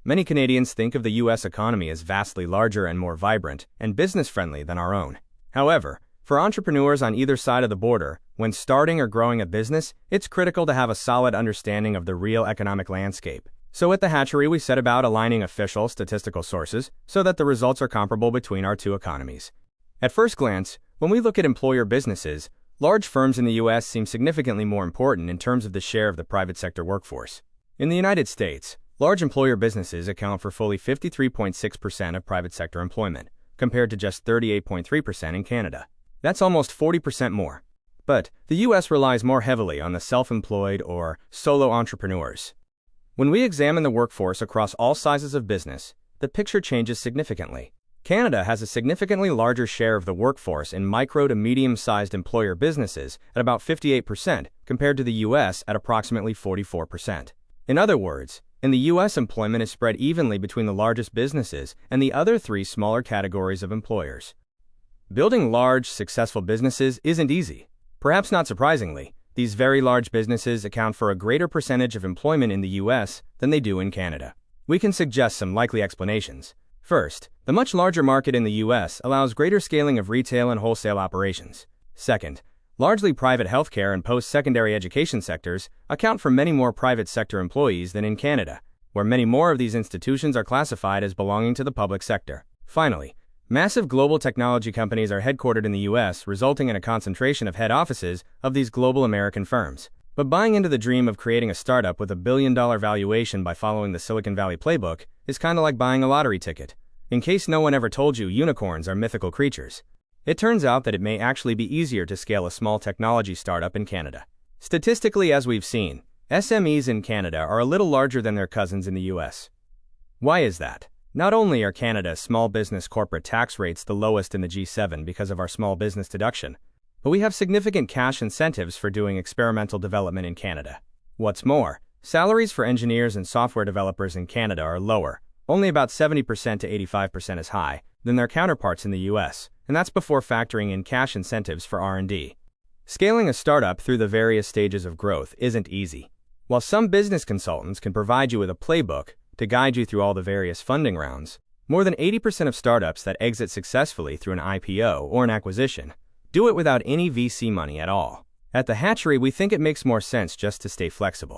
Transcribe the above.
Many Canadians think of the U.S. economy as vastly larger and more vibrant and business-friendly than our own. However, for entrepreneurs on either side of the border, when starting or growing a business, it's critical to have a solid understanding of the real economic landscape. So at the Hatchery, we set about aligning official statistical sources so that the results are comparable between our two economies. At first glance, when we look at employer businesses, large firms in the U.S. seem significantly more important in terms of the share of the private sector workforce. In the United States, large employer businesses account for fully 53.6% of private sector employment, compared to just 38.3% in Canada. That's almost 40% more. But the U.S. relies more heavily on the self-employed or solo entrepreneurs. When we examine the workforce across all sizes of business, the picture changes significantly. Canada has a significantly larger share of the workforce in micro to medium-sized employer businesses at about 58% compared to the U.S. at approximately 44%. In other words, in the U.S., employment is spread evenly between the largest businesses and the other three smaller categories of employers. Building large, successful businesses isn't easy. Perhaps not surprisingly, these very large businesses account for a greater percentage of employment in the U.S. than they do in Canada. We can suggest some likely explanations. First, the much larger market in the U.S. allows greater scaling of retail and wholesale operations. Second, largely private healthcare and post-secondary education sectors account for many more private sector employees than in Canada, where many more of these institutions are classified as belonging to the public sector. Finally, massive global technology companies are headquartered in the U.S., resulting in a concentration of head offices of these global American firms. But buying into the dream of creating a startup with a billion-dollar valuation by following the Silicon Valley playbook is kind of like buying a lottery ticket. In case no one ever told you unicorns are mythical creatures, it turns out that it may actually be easier to scale a small technology startup in Canada. Statistically, as we've seen, SMEs in Canada are a little larger than their cousins in the U.S. Why is that? Not only are Canada's small business corporate tax rates the lowest in the G7 because of our small business deduction, but we have significant cash incentives for doing experimental development in Canada. What's more, salaries for engineers and software developers in Canada are lower, only about 70% to 85% as high, than their counterparts in the U.S., and that's before factoring in cash incentives for R&D. Scaling a startup through the various stages of growth isn't easy. While some business consultants can provide you with a playbook to guide you through all the various funding rounds, more than 80% of startups that exit successfully through an IPO or an acquisition do it without any VC money at all. At the Hatchery, we think it makes more sense just to stay flexible.